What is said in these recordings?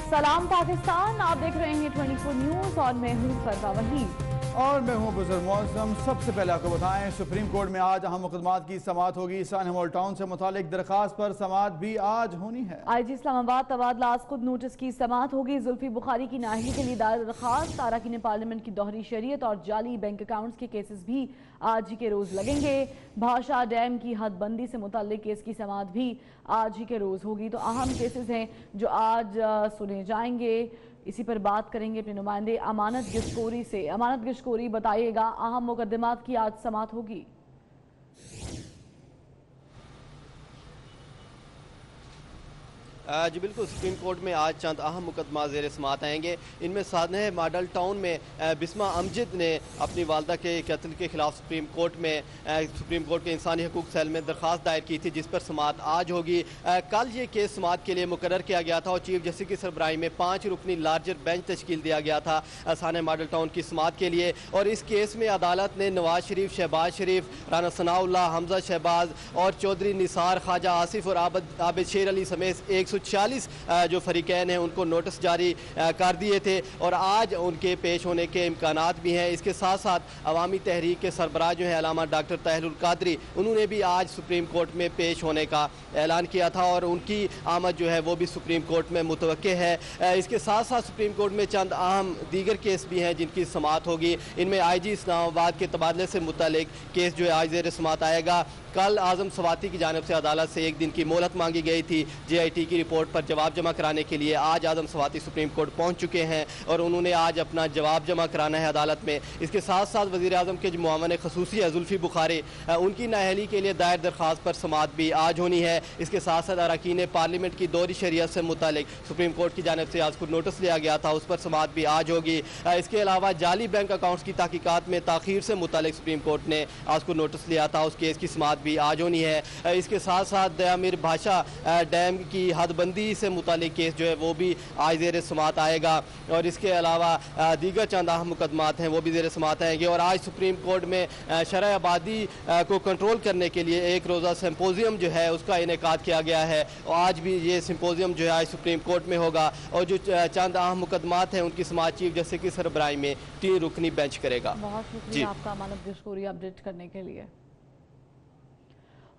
सलाम पाकिस्तान, आप देख रहे हैं 24 न्यूज और मैं हूं फरवा वहीद और मैं हूं बुजुर्ग मौसम। सबसे पहले आपको बताएं, सुप्रीम कोर्ट में आज अहम मुकदमात की समाअत होगी। सन मॉल टाउन से मुतालिक दरखास्त पर समाअत भी आज होनी है। IG इस्लामाबाद तबादला खुद नोटिस की समाअत होगी। जुल्फी बुखारी की नाअहली के लिए दायर दरखास्त, अरकान पार्लियामेंट की दोहरी शरीयत और जाली बैंक अकाउंट्स के केसेस भी आज ही के रोज लगेंगे। भाषा डैम की हदबंदी से मुतालिक केस की समाअत भी आज ही के रोज होगी। तो अहम केसेस हैं जो आज सुने जाएंगे, इसी पर बात करेंगे अपने नुमाइंदे अमानत गिशकोरी से। अमानत गिशकोरी, बताइएगा अहम मुकदमात की आज समाअत होगी। जी बिल्कुल, सुप्रीम कोर्ट में आज चंद अहम मुकदमा ज़ेर समाअत आएंगे। इनमें सानह मॉडल टाउन में बिस्मा अमजद ने अपनी वालदा के कत्ल के खिलाफ सुप्रीम कोर्ट के इंसानी हकूक सेल में दरख्वास्त दायर की थी, जिस पर समाअत आज होगी। कल ये केस समाअत के लिए मुकर्रर किया गया था और चीफ जस्टिस की सरबराही में 5 रुकनी लार्जर बेंच तश्कील दिया गया था सानह मॉडल टाउन की समाअत के लिए। और इस केस में अदालत ने नवाज शरीफ, शहबाज शरीफ, राना सनाउल्लाह, हमजा शहबाज और चौधरी निसार, ख्वाजा आसिफ और आबिद शेर अली समेत 140 जो फरीकैन हैं उनको नोटिस जारी कर दिए थे और आज उनके पेश होने के इम्कानात भी हैं। इसके साथ साथ अवामी तहरीक के सरबराह जो हैं अल्लामा डॉक्टर ताहिरुल कादरी, उन्होंने भी आज सुप्रीम कोर्ट में पेश होने का ऐलान किया था और उनकी आमद जो है वो भी सुप्रीम कोर्ट में मुतवक्के है। इसके साथ साथ सुप्रीम कोर्ट में चंद अहम दीगर केस भी हैं जिनकी समाअत होगी। इनमें IG इस्लामाबाद के तबादले से मुतालिक केस जो है आज ज़ेर समाअत आएगा। कल आज़म सवाती की जानिब से अदालत से 1 दिन की मोहलत मांगी गई थी JIT की रिपोर्ट पर जवाब जमा कराने के लिए। आज आज़म सवाती सुप्रीम कोर्ट पहुंच चुके हैं और उन्होंने आज अपना जवाब जमा कराना है अदालत में। इसके साथ साथ वज़ीर आज़म के जो मुआवन ख़ुसूसी है जुल्फी बुखारी, उनकी नाअहली के लिए दायर दरख्वास्त पर समाअत भी आज होनी है। इसके साथ साथ अरकान पार्लियामेंट की दोहरी शरीयत से मुतालिक सुप्रीम कोर्ट की जानिब से आज को नोटिस लिया गया था, उस पर समाअत भी आज होगी। इसके अलावा जाली बैंक अकाउंट्स की तहकीकात में ताख़ीर से मुतालिक सुप्रीम कोर्ट ने आज को नोटिस लिया था, उस केस की समाअत भी आज होनी है। इसके साथ साथ दयामिर भाषा डैम की हदबंदी से मुतालिक केस जो है वो भी आज ज़ेर समाअत आएगा और इसके अलावा दीगर चंद अहम मुकदमात हैं वो भी ज़ेर समाअत आएंगे। और आज सुप्रीम कोर्ट में शरह आबादी को कंट्रोल करने के लिए एक रोज़ा सिंपोजियम जो है उसका इनेकाद किया गया है और आज भी ये सिंपोजियम जो है आज सुप्रीम कोर्ट में होगा और जो चंद अहम मुकदमात हैं उनकी समाअत चीफ जस्टिस की सरबराही में 3 रुकनी बेंच करेगा। बहुत शुक्रिया आपका अमानत गिशकोरी अपडेट करने के लिए।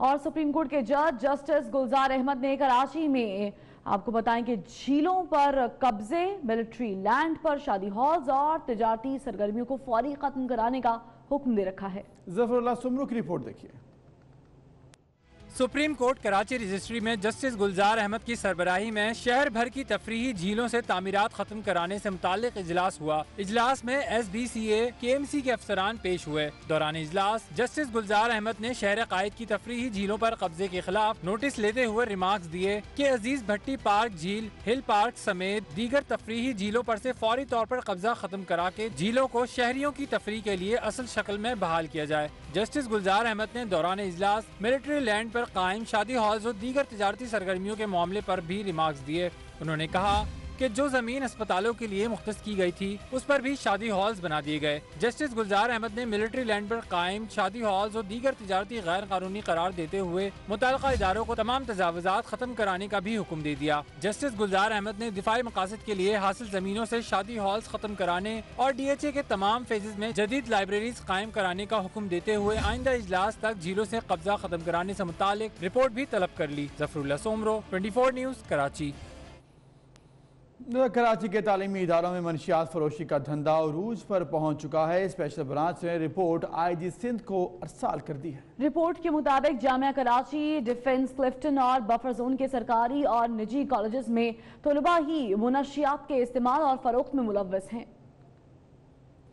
और सुप्रीम कोर्ट के जज जस्टिस गुलजार अहमद ने कराची में आपको बताएं कि झीलों पर कब्जे, मिलिट्री लैंड पर शादी हॉल्स और तिजारती सरगर्मियों को फौरी खत्म कराने का हुक्म दे रखा है। जफरुल्लाह सुमरू की रिपोर्ट देखिए। सुप्रीम कोर्ट कराची रजिस्ट्री में जस्टिस गुलजार अहमद की सरबराही में शहर भर की तफरीही झीलों से तामीरात खत्म कराने से मुतालिक इजलास हुआ। इजलास में SBCA KMC के अफसरान पेश हुए। दौरान इजलास जस्टिस गुलजार अहमद ने शहर कायद की तफरीही झीलों पर कब्जे के खिलाफ नोटिस लेते हुए रिमार्क्स दिए कि अजीज भट्टी पार्क झील, हिल पार्क समेत दीगर तफरीही झीलों पर से फौरी तौर पर कब्जा खत्म करा के झीलों को शहरियों की तफरीह के लिए असल शक्ल में बहाल किया जाए। जस्टिस गुलजार अहमद ने दौरान इजलास मिलिट्री लैंड पर कायम शादी हॉल्स और दीगर तिजारती सरगर्मियों के मामले पर भी रिमार्क्स दिए। उन्होंने कहा कि जो जमीन अस्पतालों के लिए मुख्तस की गई थी उस पर भी शादी हॉल्स बना दिए गए। जस्टिस गुलजार अहमद ने मिलिट्री लैंड पर कायम शादी हॉल्स और दीगर तिजारती गैर कानूनी करार देते हुए मुताल्लिका इदारों को तमाम तजावुजात खत्म कराने का भी हुक्म दे दिया। जस्टिस गुलजार अहमद ने दिफाई मकासद के लिए हासिल जमीनों से शादी हॉल्स खत्म कराने और DHA के तमाम फेजेज में जदीद लाइब्रेरीज कायम कराने का हुक्म देते हुए आइंदा इजलास तक झीलों से कब्जा खत्म कराने से मुतालिक रिपोर्ट भी तलब कर ली। जफरुल्लाह सोमरो, 24 न्यूज, कराची। कराची के तालीमी इदारों में मनशियात फरोशी का धंधा उरूज पर पहुंच चुका है। स्पेशल ब्रांच ने रिपोर्ट IG सिंध को अरसाल कर दी है। रिपोर्ट के मुताबिक जामिया कराची, डिफेंस, क्लिफ्टन और बफर जोन के सरकारी और निजी कॉलेजेस में तलबा ही मुनशियात के इस्तेमाल और फरोख्त में मुलव्वस हैं।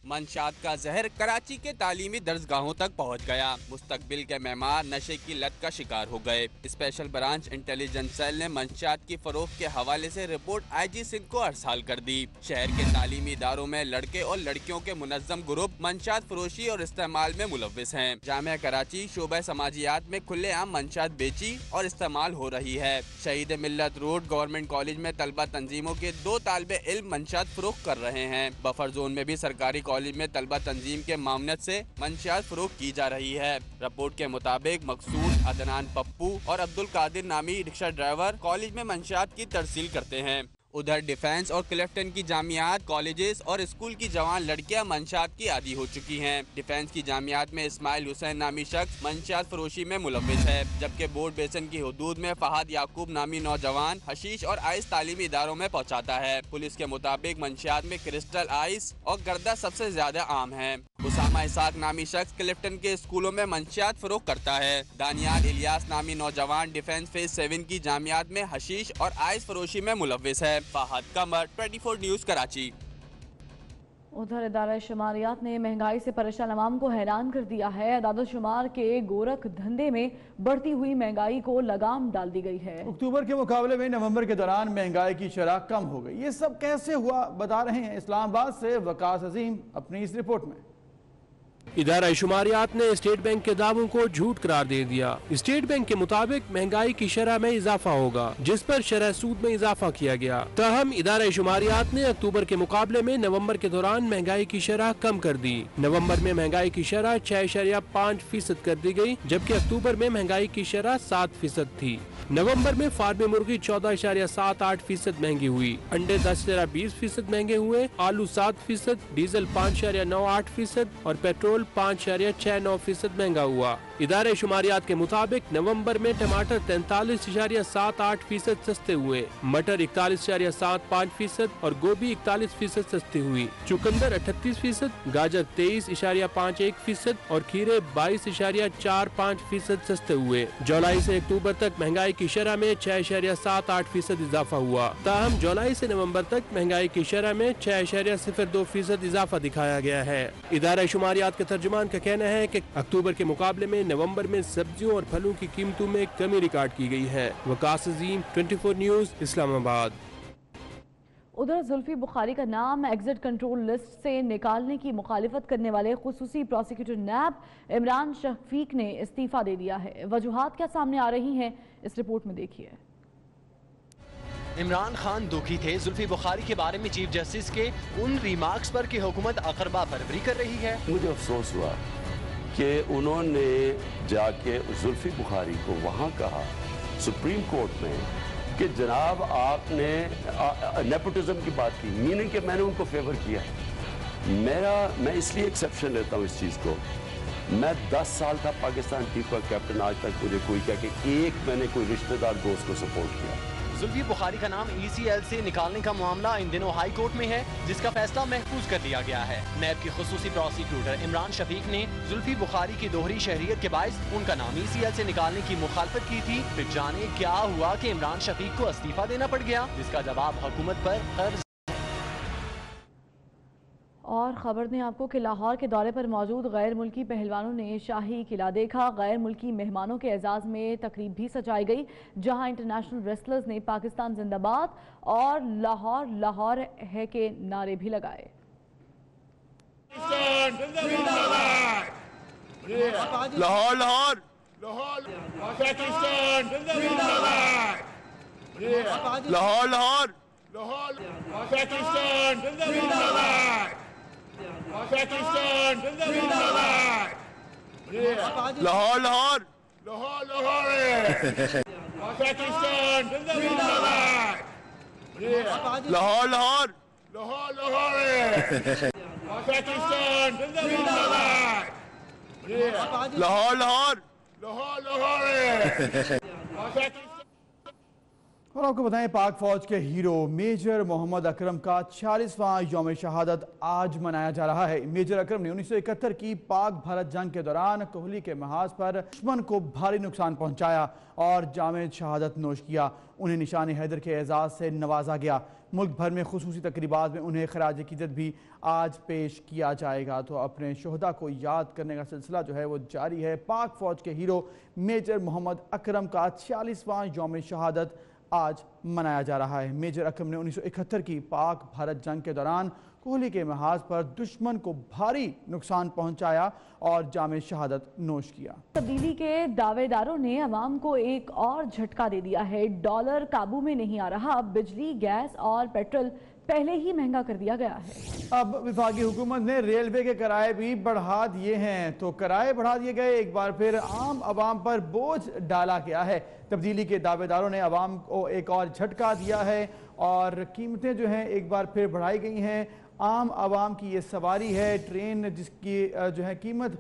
मंशात का जहर कराची के तालीमी दर्जगाहों तक पहुंच गया। मुस्तकबिल के मेहमान नशे की लत का शिकार हो गए। स्पेशल ब्रांच इंटेलिजेंस सेल ने मंशात की फरोख्त के हवाले से रिपोर्ट IG सिंध को अरसाल कर दी। शहर के तालीमी इदारों में लड़के और लड़कियों के मुनज़्ज़म ग्रुप मंशात फरोशी और इस्तेमाल में मुलव्विस हैं। जामिया कराची शोबा समाजियात में खुलेआम मंशात बेची और इस्तेमाल हो रही है। शहीद मिल्लत रोड गवर्नमेंट कॉलेज में तलबा तंजीमों के 2 तालिबे इल्म मंशात फरोख्त कर रहे हैं। बफर जोन में भी सरकारी कॉलेज में तलबा तंजीम के मामनत से मंशियात फरोख्त की जा रही है। रिपोर्ट के मुताबिक मकसूद, अदनान पप्पू और अब्दुल कादिर नामी रिक्शा ड्राइवर कॉलेज में मंशियात की तरसील करते हैं। उधर डिफेंस और क्लिफ्टन की जामियात, कॉलेजेस और स्कूल की जवान लड़कियां मंशियात की आदी हो चुकी हैं। डिफेंस की जामियात में इस्माइल हुसैन नामी शख्स मंशियात फरोशी में मुलव्विस है, जबकि बोर्ड बेसन की हुदूद में फहद याकूब नामी नौजवान हशीश और आइस तालीमी इदारों में पहुंचाता है। पुलिस के मुताबिक मंशियात में क्रिस्टल, आइस और गर्दा सबसे ज्यादा आम है। उसामा इसाक नामी शख्स क्लिफ्टन के स्कूलों में मंशियात फरोख्त करता है। दानियाल इलियास नामी नौजवान डिफेंस फेज 7 की जामियात में हशीश और आइस फरोशी में मुलव्विस है। फहद कमर, 24 न्यूज़, कराची। उधर इदारा शुमारियात ने महंगाई से परेशान अवाम को हैरान कर दिया है। अदाद-ओ-शुमार के गोरख धंधे में बढ़ती हुई महंगाई को लगाम डाल दी गई है। अक्टूबर के मुकाबले में नवंबर के दौरान महंगाई की शरह कम हो गई। ये सब कैसे हुआ, बता रहे हैं इस्लामाबाद से वकास अजीम अपनी इस रिपोर्ट में। इदारा शुमारियात ने स्टेट बैंक के दावों को झूठ करार दे दिया। स्टेट बैंक के मुताबिक महंगाई की शरह में इजाफा होगा, जिस पर शरह सूद में इजाफा किया गया। ताहम इदारा शुमारियात ने अक्टूबर के मुकाबले में नवंबर के दौरान महंगाई की शरह कम कर दी। नवंबर में महंगाई की शरह 6.5% कर दी गई, जबकि अक्टूबर में महंगाई की शरह 7% थी। नवंबर में फार्मी मुर्गी 14.78% महंगी हुई, अंडे 10.20% महंगे हुए, आलू 7%, डीजल 5.98% और पेट्रोल 5.69% महंगा हुआ। इदारे शुमारियात के मुताबिक नवंबर में टमाटर 43.78% सस्ते हुए, मटर 41.75% और गोभी 41% सस्ती हुई। चुकंदर 38%, गाजर 23.51% और खीरे 22.45% सस्ते हुए। जुलाई से अक्टूबर तक महंगाई की शरह में 6.78% इजाफा हुआ। ताहम जुलाई से नवंबर तक महंगाई की शरह में 6.02% इजाफा दिखाया गया है। इदारा शुमारियात के तर्जुमान का कहना है कि अक्टूबर के मुकाबले में नवंबर में सब्जियों और फलों की कीमतों में कमी रिकॉर्ड की गई है। वकास अजीम, 24 न्यूज़, इस्लामाबाद। उधर जुल्फी बुखारी का नाम एग्जिट कंट्रोल लिस्ट से निकालने की मुखालिफत करने वाले खुसूसी प्रोसिक्यूटर नैब इमरान शफीक ने इस्तीफा दे दिया है। वजूहात क्या सामने आ रही हैं, इस रिपोर्ट में देखिए। इमरान खान दुखी थे जुल्फी बुखारी के बारे में चीफ जस्टिस के उन रिमार्क्स पर कि हुकूमत अकरबा परवरी कर रही है। मुझे अफसोस हुआ कि उन्होंने जाके जुल्फी बुखारी को वहाँ कहा सुप्रीम कोर्ट में कि जनाब आपने नेपोटिज्म की बात की, मीनिंग कि मैंने उनको फेवर किया है। मैं इसलिए एक्सेप्शन लेता हूँ इस चीज़ को। मैं 10 साल था पाकिस्तान टीम का कैप्टन, आज तक मुझे कोई कह के एक मैंने कोई रिश्तेदार दोस्त को सपोर्ट किया। जुल्फी बुखारी का नाम ECL से निकालने का मामला इन दिनों हाई कोर्ट में है, जिसका फैसला महफूज कर लिया गया है। नैब की खुसूसी प्रोसिक्यूटर इमरान शफीक ने जुल्फी बुखारी की दोहरी शहरियत के बायस उनका नाम ECL से निकालने की मुखालफत की थी। फिर जाने क्या हुआ कि इमरान शफीक को इस्तीफा देना पड़ गया, जिसका जवाब हुकूमत पर कर्ज। और खबर ने आपको कि लाहौर के दौरे पर मौजूद गैर मुल्की पहलवानों ने शाही किला देखा। गैर मुल्की मेहमानों के एजाज में तकरीब भी सजाई गई, जहां इंटरनेशनल रेसलर्स ने पाकिस्तान जिंदाबाद और लाहौर लाहौर है के नारे भी लगाए। लाहौर लाहौर लाहौर लाहौर लाहौर लाहौर लाहौर लाहौर लाहौर और आपको बताएं, पाक फौज के हीरो मेजर मोहम्मद अकरम का 46वां यौम शहादत आज मनाया जा रहा है। मेजर अकरम ने 1971 की पाक भारत जंग के दौरान कोहली के महाज पर दुश्मन को भारी नुकसान पहुंचाया और जामे शहादत नोश किया। उन्हें निशान हैदर के एजाज से नवाजा गया। मुल्क भर में खुसूसी तकरीबात में उन्हें खराज अकीदत भी आज पेश किया जाएगा। तो अपने शोहदा को याद करने का सिलसिला जो है वो जारी है। पाक फौज के हीरो मेजर मोहम्मद अकरम का 46वां यौम शहादत आज मनाया जा रहा है। मेजर अकरम ने 1971 की पाक भारत जंग के दौरान कोहली के महाज पर दुश्मन को भारी नुकसान पहुंचाया और जामे शहादत नोश किया। तब्दीली के दावेदारों ने अवाम को एक और झटका दे दिया है। डॉलर काबू में नहीं आ रहा, बिजली, गैस और पेट्रोल पहले ही महंगा कर दिया गया है। अब विफाकी हुकूमत ने रेलवे के किराए भी बढ़ा दिए हैं। तो किराए बढ़ा दिए गए, एक बार फिर आम आवाम पर बोझ डाला गया है। तब्दीली के दावेदारों ने आवाम को एक और झटका दिया है। اور قیمتیں جو ہیں ایک بار پھر بڑھائی گئی ہیں. عام عوام کی یہ سواری ہے ٹرین جس کی جو ہے قیمت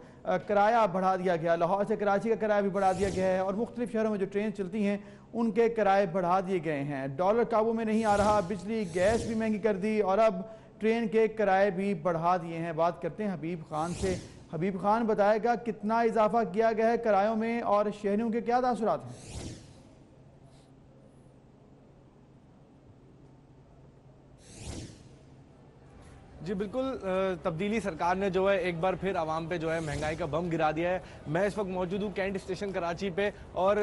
کرایہ بڑھا دیا گیا. لاہور سے کراچی کا کرایہ بھی بڑھا دیا گیا ہے اور مختلف شہروں میں جو ٹرین چلتی ہیں ان کے کرائے بڑھا دیے گئے ہیں. ڈالر قابو میں نہیں آ رہا, بجلی گیس بھی مہنگی کر دی اور اب ٹرین کے کرائے بھی بڑھا دیے ہیں. بات کرتے ہیں حبیب خان سے. حبیب خان بتائے گا کتنا اضافہ کیا گیا ہے کرایوں میں اور شہریوں کے کیا تاثرات ہیں؟ جی بالکل, تبدیلی سرکار نے جو ہے ایک بار پھر عوام پہ جو ہے مہنگائی کا بم گرا دیا ہے. میں اس وقت موجود ہوں کینٹ اسٹیشن کراچی پہ, اور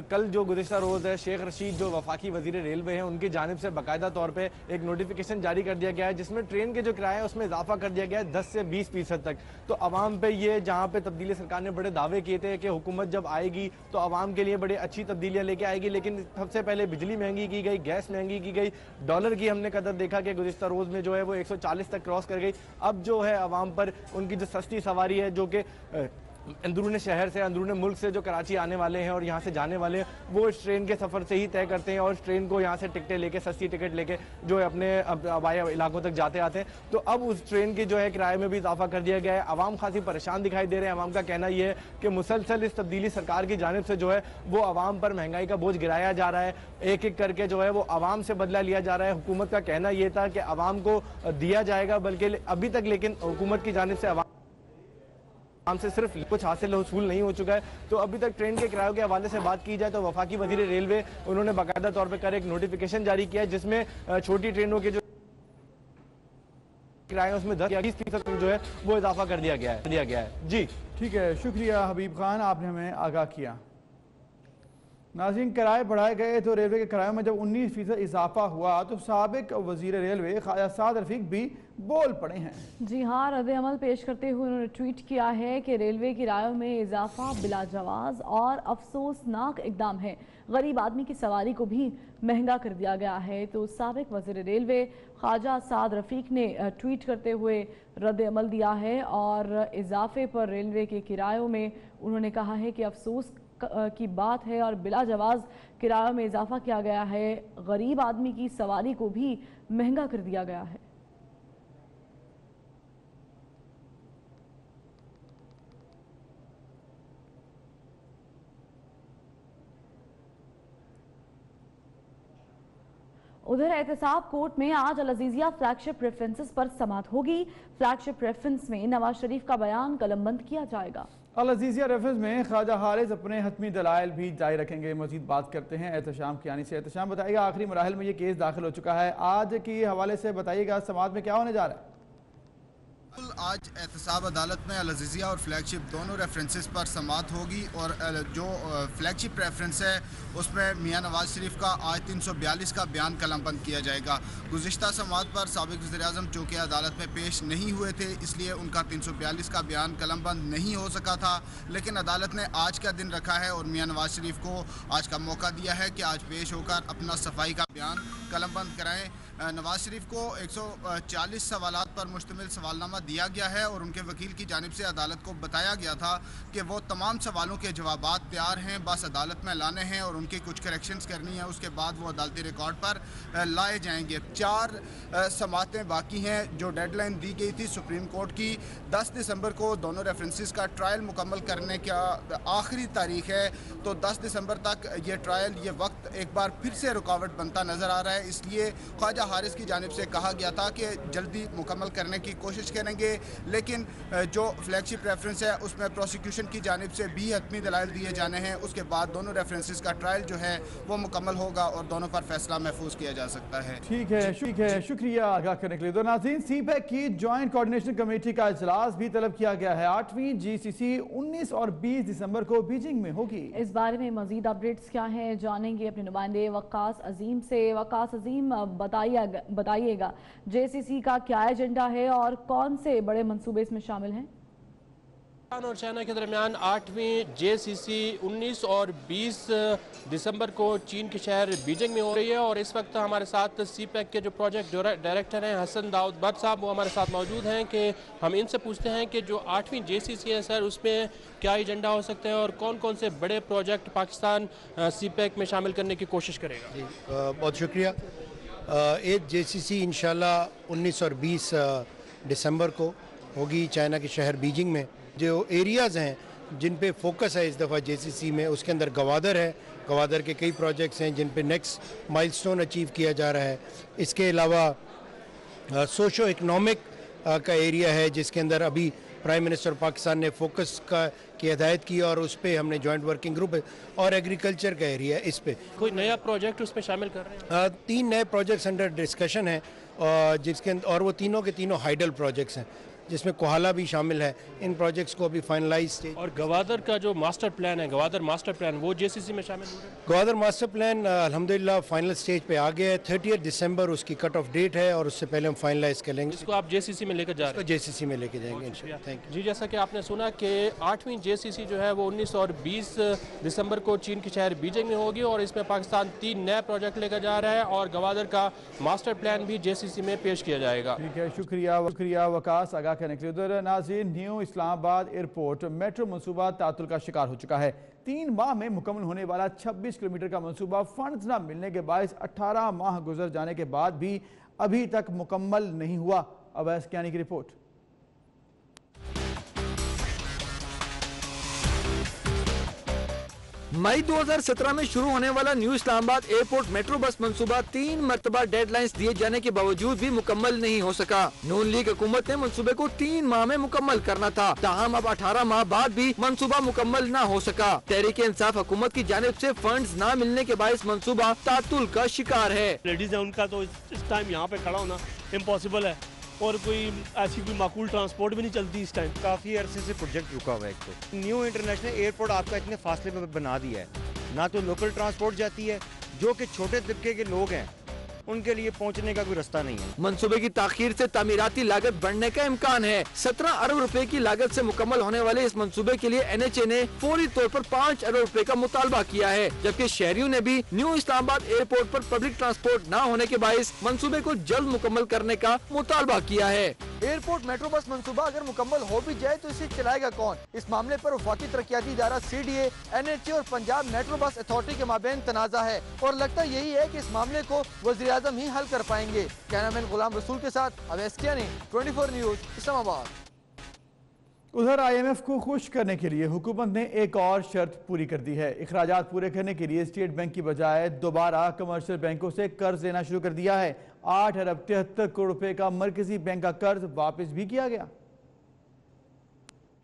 کل جو گزشتہ روز ہے شیخ رشید جو وفاقی وزیر ریلوے ہیں ان کی جانب سے باقاعدہ طور پہ ایک نوٹیفیکیشن جاری کر دیا گیا ہے جس میں ٹرین کے جو کرایہ ہے اس میں اضافہ کر دیا گیا ہے 10 سے 20% تک. تو عوام پہ یہ, جہاں پہ تبدیلی سرکار نے بڑے دعوے کیے تھے کہ حکومت جب آئے گی تو عوام کے لیے بڑی اچھی تبدیلیاں لے کے آئے گی, لیکن سب سے پہلے بجلی مہنگی کی گئی, گیس مہنگی کی گئی, ڈالر کی ہم نے قدر دیکھا کہ گزشتہ روز میں جو ہے وہ 140 تک کراس کر گئی. اب جو ہے عوام پر ان کی جو سستی سواری ہے جو کہ اندرون شہر سے, اندرون ملک سے جو کراچی آنے والے ہیں اور یہاں سے جانے والے ہیں وہ اس ٹرین کے سفر سے ہی طے کرتے ہیں اور اس ٹرین کو یہاں سے ٹکٹیں لے کے, سستی ٹکٹ لے کے جو ہے اپنے آبائی علاقوں تک جاتے آتے ہیں. تو اب اس ٹرین کی جو ہے کرائے میں بھی اضافہ کر دیا گیا ہے. عوام خاصی پریشان دکھائی دے رہے ہیں. عوام کا کہنا یہ ہے کہ مسلسل اس تبدیلی سرکار کی جانب سے جو ہے وہ عوام پر مہنگائی کا بوجھ گرایا جا رہا ہے, ایک ایک کر کے جو ہے وہ عوام سے بدلہ لیا جا رہا ہے. حکومت کا کہنا یہ تھا کہ عوام کو دیا جائے گا, بلکہ ابھی تک لیکن حکومت کی جانب سے عوام سے صرف کچھ حاصل حصول نہیں ہو چکا ہے. تو ابھی تک ٹرین کے کرایوں کے حوالے سے بات کی جائے تو وفاقی وزیر ریلوے انہوں نے باقاعدہ طور پہ کر ایک نوٹیفیکیشن جاری کیا ہے جس میں چھوٹی ٹرینوں کے جو کرایہ اس میں 10-20% جو ہے وہ اضافہ کر دیا گیا ہے. جی ٹھیک ہے, شکریہ حبیب خان, آپ نے ہمیں آگاہ کیا. ناظرین, کرائے بڑھائے گئے تو ریلوے کے کرایوں میں جب 19% اضافہ ہوا تو سابق وزیر ریلوے خواجہ سعد رفیق بھی بول پڑے ہیں. جی ہاں, رد عمل پیش کرتے ہوئے انہوں نے ٹویٹ کیا ہے کہ ریلوے کرایوں میں اضافہ بلا جواز اور افسوسناک اقدام ہے. غریب آدمی کی سواری کو بھی مہنگا کر دیا گیا ہے. تو سابق وزیر ریلوے خواجہ سعد رفیق نے ٹویٹ کرتے ہوئے رد عمل دیا ہے اور اضافے پر ریلوے کے کرایوں میں انہوں نے کہا ہے کہ افسوس کی بات ہے اور بلا جواز کرایوں میں اضافہ کیا گیا ہے. غریب آدمی کی سواری کو بھی مہنگا کر دیا گیا ہے. ادھر احتساب کورٹ میں آج العزیزیہ فلیگ شپ ریفرنسز پر سماعت ہوگی. فلیگ شپ ریفرنس میں نواز شریف کا بیان قلم بند کیا جائے گا. العزیزیہ ریفرنس میں خواجہ حارث اپنے حتمی دلائل بھی جاری رکھیں گے. مزید بات کرتے ہیں احتشام کی آنی سے. احتشام بتائیے گا آخری مراحل میں یہ کیس داخل ہو چکا ہے, آج کے حوالے سے بتائیے گا سماعت میں کیا ہونے جا رہا ہے؟ آج احتساب عدالت میں العزیزیہ اور فلیگ شپ دونوں ریفرنسز پر سماعت ہوگی اور جو فلیگ شپ ریفرنس ہے اس میں میاں نواز شریف کا آج 342 کا بیان قلم بند کیا جائے گا. گزشتہ سماعت پر سابق وزیراعظم چونکہ عدالت میں پیش نہیں ہوئے تھے اس لیے ان کا 342 کا بیان قلم بند نہیں ہو سکا تھا, لیکن عدالت نے آج کا دن رکھا ہے اور میاں نواز شریف کو آج کا موقع دیا ہے کہ آج پیش ہو کر اپنا صفائی کا بیان قلم بند کرائیں. نواز شریف کو 140 سوالات پر مشتمل سوالنامہ دیا گیا ہے اور ان کے وکیل کی جانب سے عدالت کو بتایا گیا تھا کہ وہ تمام سوالوں کے جوابات تیار ہیں, بس عدالت میں لانے ہیں اور ان کی کچھ کریکشنز کرنی ہیں, اس کے بعد وہ عدالتی ریکارڈ پر لائے جائیں گے. 4 سماعتیں باقی ہیں. جو ڈیڈ لائن دی گئی تھی سپریم کورٹ کی 10 دسمبر کو دونوں ریفرنسز کا ٹرائل مکمل کرنے کا آخری تاریخ ہے, تو 10 دسمبر تک یہ ٹرائل, یہ وقت ایک بار پھر سے رکاوٹ بنتا نظر آ رہا ہے. اس لیے خواجہ حارث کی جانب سے کہا گیا تھا کہ جلدی مکمل کرنے کی کوشش کریں گے, لیکن جو فلیگ شپ ریفرنس ہے اس میں پروسیکیوشن کی جانب سے بھی حتمی دلائل دیے جانے ہیں. اس کے بعد دونوں ریفرنسز کا ٹرائل جو ہے وہ مکمل ہوگا اور دونوں پر فیصلہ محفوظ کیا جا سکتا ہے. ٹھیک ہے, شکریہ آگاہ کرنے کے لیے. تو ناظرین, سی پیک کی جوائنٹ کوارڈینیشن کمیٹی کا اجلاس بھی طلب کیا گیا ہے. 8ویں GCC 19 اور 20 دسمبر کو بیجنگ میں ہوگی. اس بارے میں مزید اپڈیٹس کیا ہیں جانیں گے اپنے نمائندے وقاص عظیم سے. وقاص عظیم, بتائیے گا JCC کا کیا ایجنڈا ہے اور کون سے بڑے منصوبے اس میں شامل ہیں؟ اور چائنا کے درمیان 8ویں JCC 19 اور 20 دسمبر کو چین کے شہر بیجنگ میں ہو رہی ہے اور اس وقت ہمارے ساتھ سی پیک کے جو پروجیکٹ ڈائریکٹر ہیں حسن داؤد بٹ صاحب, وہ ہمارے ساتھ موجود ہیں کہ ہم ان سے پوچھتے ہیں کہ جو 8ویں JCC ہے سر, اس میں کیا ایجنڈا ہو سکتے ہیں اور کون کون سے بڑے پروجیکٹ پاکستان سی پیک میں شامل کرنے کی کوشش کرے گا. بہت شکریہ. ایک JCC انشاءاللہ 19 اور 20 دسمبر کو ہوگی چائنا کے شہر بیجنگ میں. جو ایریاز ہیں جن پہ فوکس ہے اس دفعہ JCC میں، اس کے اندر گوادر ہے. گوادر کے کئی پروجیکٹس ہیں جن پہ نیکسٹ مائل سٹون اچیو کیا جا رہا ہے. اس کے علاوہ سوشو اکنامک کا ایریا ہے جس کے اندر ابھی پرائم منسٹر پاکستان نے فوکس کی ہدایت کی اور اس پہ ہم نے جوائنٹ ورکنگ گروپ، اور ایگریکلچر کا ایریا ہے. اس پہ کوئی نیا پروجیکٹ اس پہ شامل کر رہے ہیں؟ 3 نئے پروجیکٹس انڈر ڈسکشن ہیں جس کے اور وہ تینوں کے تینوں ہائیڈل پروجیکٹس ہیں جس میں کوہالہ بھی شامل ہے. ان پروجیکٹس کو ابھی فائنلائز. اور گوادر کا جو ماسٹر پلان ہے، گوادر ماسٹر پلان، وہ JCC میں شامل ہو رہا ہے؟ گوادر ماسٹر پلان الحمدللہ فائنل سٹیج پہ آ گیا ہے. 30 دسمبر اس کی کٹ آف ڈیٹ ہے اور اس سے پہلے ہم فائنلائز کریں گے. اس کو آپ JCC میں لے کر جا رہے ہیں؟ JCC میں لے کے جائیں گے انشاءاللہ. Thank you. جی، جیسا کہ آپ نے سنا کہ 8ویں JCC جو ہے وہ 19 اور 20 دسمبر کو چین کے شہر بیجنگ میں ہوگی، اور اس میں پاکستان 3 نئے پروجیکٹ لے کر جا رہا ہے، اور گوادر کا ماسٹر پلان بھی JCC میں پیش کیا جائے گا. ٹھیک ہے، شکریہ وقاص آگاہ کرنے کے لیے. ناظرین، نیو اسلام آباد ایئرپورٹ میٹرو منصوبہ تعطل کا شکار ہو چکا ہے. 3 ماہ میں مکمل ہونے والا 26 کلومیٹر کا منصوبہ فنڈز نہ ملنے کے باعث 18 ماہ گزر جانے کے بعد بھی ابھی تک مکمل نہیں ہوا. اویس کیانی کی رپورٹ. مئی 2017 میں شروع ہونے والا نیو اسلام آباد ایئرپورٹ میٹرو بس منصوبہ 3 مرتبہ ڈیڈ لائنز دیے جانے کے باوجود بھی مکمل نہیں ہو سکا. نون لیگ حکومت نے منصوبے کو 3 ماہ میں مکمل کرنا تھا، تاہم اب 18 ماہ بعد بھی منصوبہ مکمل نہ ہو سکا. تحریک انصاف حکومت کی جانب سے فنڈز نہ ملنے کے باعث منصوبہ تعطل کا شکار ہے. لیڈیز ہیں، ان کا تو اس ٹائم یہاں پہ کھڑا ہونا امپاسبل ہے، اور کوئی ایسی کوئی معقول ٹرانسپورٹ بھی نہیں چلتی اس ٹائم. کافی عرصے سے پروجیکٹ رکا ہوا ہے. ایک تو نیو انٹرنیشنل ایئرپورٹ آپ کا اتنے فاصلے میں بنا دیا ہے، نہ تو لوکل ٹرانسپورٹ جاتی ہے، جو کہ چھوٹے طبقے کے لوگ ہیں ان کے لیے پہنچنے کا کوئی رستہ نہیں ہے. منصوبے کی تاخیر سے تعمیراتی لاگت بڑھنے کا امکان ہے. 17 ارب روپے کی لاگت سے مکمل ہونے والے اس منصوبے کے لیے NHA نے فوری طور پر 5 ارب روپے کا مطالبہ کیا ہے، جبکہ شہریوں نے بھی نیو اسلام آباد ایئرپورٹ پر پبلک ٹرانسپورٹ نہ ہونے کے باعث منصوبے کو جلد مکمل کرنے کا مطالبہ کیا ہے. ایئرپورٹ میٹرو بس منصوبہ اگر مکمل ہو بھی جائے تو اسے چلائے گا کون؟ اس معاملے پر وفاقی ترقیاتی ادارہ CDA، NHA اور پنجاب میٹرو بس اتھارٹی کے مابین تنازع ہے، اور لگتا یہی ہے کہ اس معاملے کو وزیر اعظم ہی حل کر پائیں گے. کیمرامین غلام رسول کے ساتھ اویس کیانی، 24 نیوز، اسلام آباد. ادھر IMF کو خوش کرنے کے لیے حکومت نے ایک اور شرط پوری کر دی ہے. اخراجات پورے کرنے کے لیے اسٹیٹ بینک کی بجائے دوبارہ کمرشل بینکوں سے قرض لینا شروع کر دیا ہے. 8 ارب 73 کروڑ روپے کا مرکزی بینک کا قرض واپس بھی کیا گیا.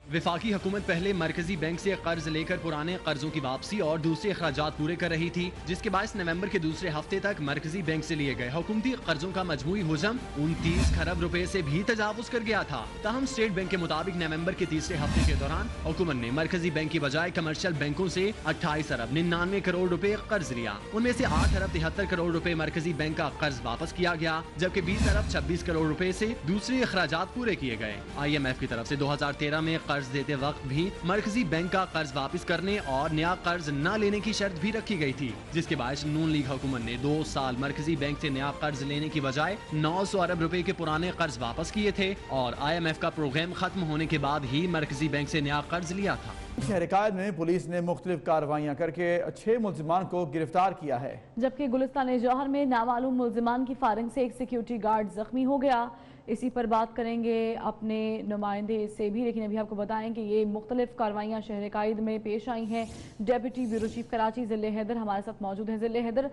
وفاقی حکومت پہلے مرکزی بینک سے قرض لے کر پرانے قرضوں کی واپسی اور دوسرے اخراجات پورے کر رہی تھی، جس کے باعث نومبر کے دوسرے ہفتے تک مرکزی بینک سے لیے گئے حکومتی قرضوں کا مجموعی حجم 29 کھرب روپے سے بھی تجاوز کر گیا تھا. تاہم اسٹیٹ بینک کے مطابق نومبر کے تیسرے ہفتے کے دوران حکومت نے مرکزی بینک کی بجائے کمرشل بینکوں سے 28 ارب 99 کروڑ روپے قرض لیا. ان میں سے 8 ارب 73 کروڑ روپے مرکزی بینک کا قرض واپس کیا گیا، جبکہ 20 ارب 26 کروڑ روپے سے دوسرے اخراجات پورے کیے گئے. IMF کی طرف سے 2013 میں قرض دیتے وقت بھی مرکزی بینک کا قرض واپس کرنے اور نیا قرض نہ لینے کی شرط بھی رکھی گئی تھی، جس کے باعث نون لیگ حکومت نے 2 سال مرکزی بینک سے نیا قرض لینے کی بجائے 900 ارب روپے کے پرانے قرض واپس کیے تھے، اور IMF کا پروگرام ختم ہونے کے بعد ہی مرکزی بینک سے نیا قرض لیا تھا. شہر قائد میں پولیس نے مختلف کارروائیاں کر کے 6 ملزمان کو گرفتار کیا ہے، جبکہ گلستان جوہر میں نامعلوم ملزمان کی فائرنگ سے ایک سیکیورٹی گارڈ زخمی ہو گیا. اسی پر بات کریں گے اپنے نمائندے سے بھی، لیکن ابھی آپ کو بتائیں کہ یہ مختلف کارروائیاں شہر قائد میں پیش آئی ہیں. ڈیپٹی بیورو چیف کراچی ذل حیدر ہمارے ساتھ موجود ہیں. ذل حیدر،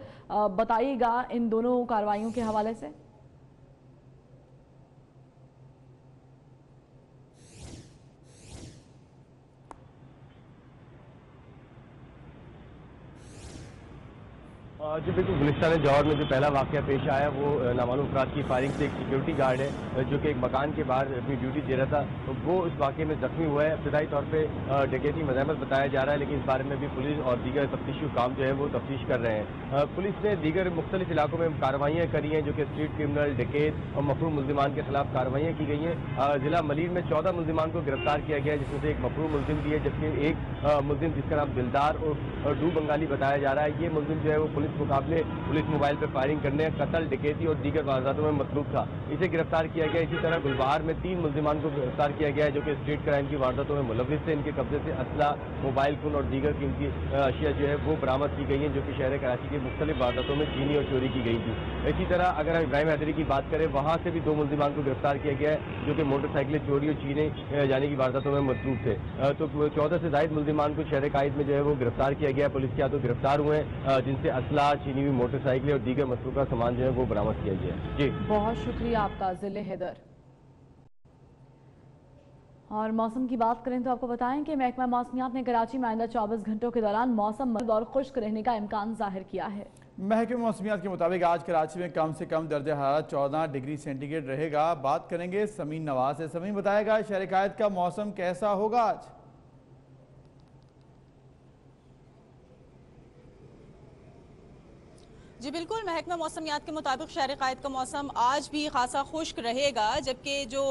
بتائیے گا ان دونوں کارروائیوں کے حوالے سے. جی بالکل، گلستان جوہر میں جو پہلا واقعہ پیش آیا وہ نامعلوم افراد کی فائرنگ سے ایک سیکیورٹی گارڈ ہے جو کہ ایک مکان کے باہر اپنی ڈیوٹی دے رہا تھا، وہ اس واقعے میں زخمی ہوا ہے. ابتدائی طور پہ ڈکیتی مزاحمت بتایا جا رہا ہے، لیکن اس بارے میں بھی پولیس اور دیگر تفتیشی حکام جو ہے وہ تفتیش کر رہے ہیں. پولیس نے دیگر مختلف علاقوں میں کارروائیاں کری ہیں جو کہ اسٹریٹ کرمنل، ڈکیت اور مفروع ملزمان کے خلاف کارروائیاں کی گئی ہیں. ضلع ملیر میں 14 ملزمان کو گرفتار کیا گیا ہے، جس میں سے ایک مفروع ملزم بھی ہے، جبکہ ایک ملزم جس کا نام دلدار اور ڈو بنگالی بتایا جا رہا ہے، یہ ملزم جو ہے وہ پولیس मुकाबले पुलिस मोबाइल पर फायरिंग करने, कत्ल, डकैती और दीगर वारदातों में मसरूफ था। इसे गिरफ्तार किया गया। इसी तरह गुलबहार में 3 मुल्जिमान को गिरफ्तार किया गया है जो कि स्ट्रीट क्राइम की वारदातों में मुलविस थे। इनके कब्जे से असला, मोबाइल फोन और दीगर कीमती अशिया जो है वो बरामद की गई हैं जो कि शहर कराची के मुख्तलिफ वारदातों में छीनी और चोरी की गई थी। इसी तरह अगर हम इब्राहिम हैदरी की बात करें, वहाँ से भी 2 मुल्जिमान को गिरफ्तार किया गया है जो कि मोटरसाइकिलें चोरी और छीने जाने की वारदातों में मसरूफ थे। तो 14 से ज़ायद मुल्जिमान को शहर कायद में जो है वो गिरफ्तार किया गया। पुलिस के हाथों गिरफ्तार हुए हैं जिनसे असला, छीनी हुई मोटरसाइकिलें और दीगर मसरूफा सामान जो है वो बरामद किया गया है। जी बहुत शुक्रिया आपका ज़िले हैदर। और मौसम की बात करें तो आपको बताएं कि महकमा मौसमियात ने कराची में आइंदा 24 घंटों के दौरान मौसम मर्द और खुश्क रहने का इम्कान जाहिर किया है। महकमा मौसमियात के मुताबिक आज कराची में कम से कम दर्जा हरारत 14 डिग्री सेंटीग्रेड रहेगा। बात करेंगे समीन नवाज से। समीन बताएगा शहर कायद का मौसम कैसा होगा आज? जी बिल्कुल, महकमा मौसमियात के मुताबिक शहर कायद का मौसम आज भी खासा खुश्क रहेगा, जबकि जो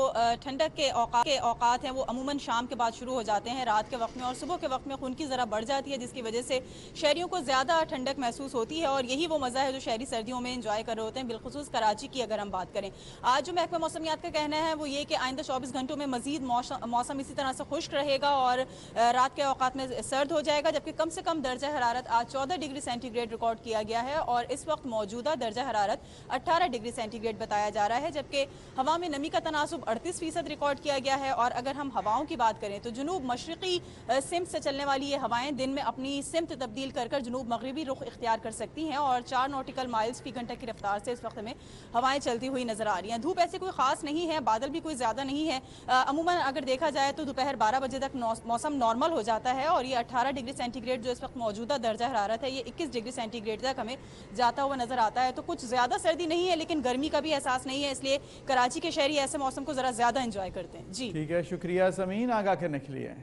ठंडक के औकात हैं वो अमूमन शाम के बाद शुरू हो जाते हैं रात के वक्त में, और सुबह के वक्त में खुनकी ज़रा बढ़ जाती है जिसकी वजह से शहरियों को ज़्यादा ठंडक महसूस होती है। और यही वो मज़ा है जो शहरी सर्दियों में इंजॉय कर रहे होते हैं। बिलखुसूस कराची की अगर हम बात करें, आज जो महकमा मौसमियात का कहना है वो ये कि आइंदा 24 घंटों में मज़ीद मौसम इसी तरह से खुश्क रहेगा और रात के औकात में सर्द हो जाएगा, जबकि कम से कम दर्जा हरारत आज 14 डिग्री सेंटीग्रेड रिकॉर्ड किया गया है और इस वक्त मौजूदा दर्जा हरारत 18 डिग्री सेंटीग्रेड बताया जा रहा है, जबकि हवा में नमी का तनासुब 38% रिकॉर्ड किया गया है। और अगर हम हवाओं की बात करें तो जुनूब मशरकी सिमत से चलने वाली ये हवाएं दिन में अपनी सिमत तब्दील कर जुनूब मगरबी रुख इख्तियार कर सकती हैं और 4 नॉटिकल माइल्स फी घंटे की रफ्तार से इस वक्त में हवाएं चलती हुई नजर आ रही हैं। धूप ऐसी कोई खास नहीं है, बादल भी कोई ज्यादा नहीं है। अमूमन अगर देखा जाए तो दोपहर 12 बजे तक मौसम नॉर्मल हो जाता है और ये 18 डिग्री सेंटीग्रेड जो इस वक्त मौजूदा दर्जा हरारत है ये 21 डिग्री सेंटीग्रेड तक हमें जाता हुआ नजर आता है। तो कुछ ज्यादा सर्दी नहीं है लेकिन गर्मी का भी एहसास नहीं है, इसलिए कराची के शहरी ऐसे मौसम को जरा ज्यादा एंजॉय करते हैं। जी ठीक है, शुक्रिया समीन आगाह करने के लिए।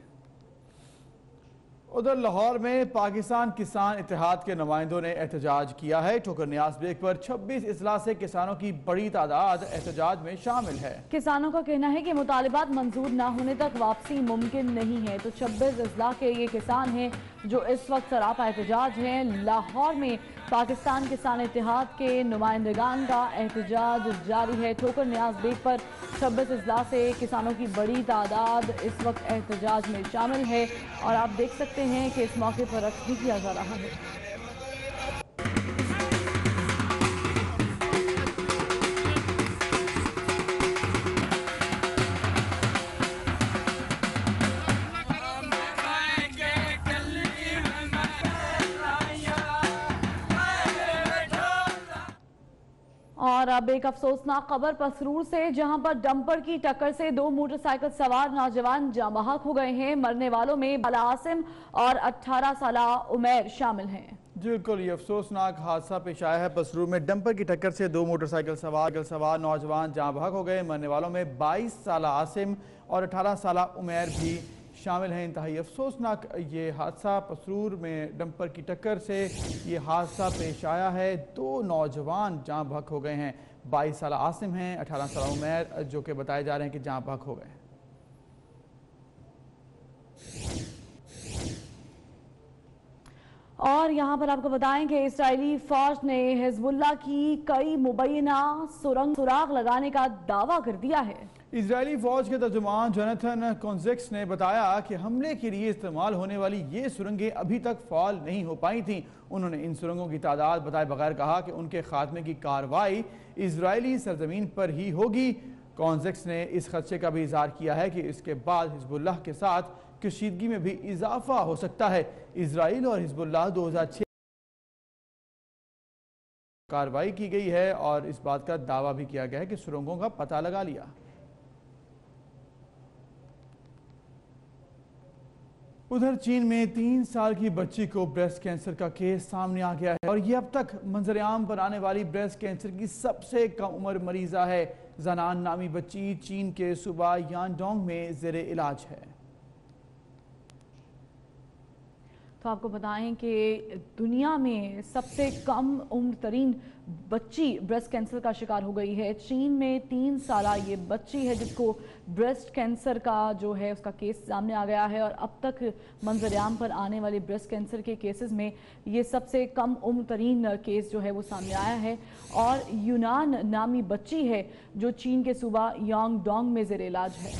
उधर लाहौर में पाकिस्तान किसान इत्तेहाद के नुमाइंदों ने एहतजाज किया है। ठोकर नियाज बेग पर 26 इजलास से किसानों की बड़ी तादाद एहतजाज में शामिल है। किसानों का कहना है कि मुतालिबात मंजूर न होने तक वापसी मुमकिन नहीं है। तो 26 इजलास के ये किसान हैं जो इस वक्त सरापा एहतजाज हैं। लाहौर में पाकिस्तान किसान इत्तेहाद के नुमाइंदगान का एहतजाज जारी है। ठोकर नियाज बेग पर 26 इजलास से किसानों की बड़ी तादाद इस वक्त एहतजाज में शामिल है और आप देख सकते हैं कि इस मौके पर रक्स भी किया जा रहा है। और अब एक अफसोसनाक खबर पसरूर से, जहां पर डंपर की टक्कर से 2 मोटरसाइकिल सवार नौजवान जाँ बहक हो गए हैं। मरने वालों में बाला आसिम और 18 साला उमैर शामिल हैं। जी बिल्कुल, ये अफसोसनाक हादसा पेश आया है पसरूर में। डंपर की टक्कर से 2 मोटरसाइकिल सवार नौजवान जाँ बहक हो गए। मरने वालों में 22 साला आसिम और 18 साला उमैर भी शामिल हैं। इंतहाई अफसोसनाक ये हादसा पसरूर में डंपर की टक्कर से ये हादसा पेश आया है। 2 नौजवान जाँ बहक हो गए हैं। 22 साला आसिम हैं, 18 साला उमैर जो कि बताए जा रहे हैं कि जाँ बहक हो गए। और यहाँ पर आपको बताएं कि इस्राएली फौज ने हिजबुल्लाह की कई मुबैना सुराग लगाने का दावा कर दिया है। इजरायली फौज के तर्जुमान जोनाथन कॉन्जेक्स ने बताया कि हमले के लिए इस्तेमाल होने वाली ये सुरंगें अभी तक फाल नहीं हो पाई थीं। उन्होंने इन सुरंगों की तादाद बताए बगैर कहा कि उनके खात्मे की कार्रवाई इजरायली सरजमीन पर ही होगी। कॉन्जेक्स ने इस खदशे का भी इजहार किया है कि इसके बाद हिजबुल्लाह के साथ कशीदगी में भी इजाफा हो सकता है। इजराइल और हिजबुल्लाह 2006 कार्रवाई की गई है और इस बात का दावा भी किया गया है कि सुरंगों का पता लगा लिया। उधर चीन में 3 साल की बच्ची को ब्रेस्ट कैंसर का केस सामने आ गया है और ये अब तक मंजरेआम पर आने वाली ब्रेस्ट कैंसर की सबसे कम उम्र मरीजा है। जनान नामी बच्ची चीन के सूबा यानडोंग में जेर इलाज है। तो आपको बताएं कि दुनिया में सबसे कम उम्र तरीन बच्ची ब्रेस्ट कैंसर का शिकार हो गई है। चीन में 3 साला ये बच्ची है जिसको ब्रेस्ट कैंसर का जो है उसका केस सामने आ गया है और अब तक मंजर-ए-आम पर आने वाले ब्रेस्ट कैंसर के केसेस में ये सबसे कम उम्र तरीन केस जो है वो सामने आया है। और यूनान नामी बच्ची है जो चीन के सूबा यांगडोंग में ज़ेर इलाज है।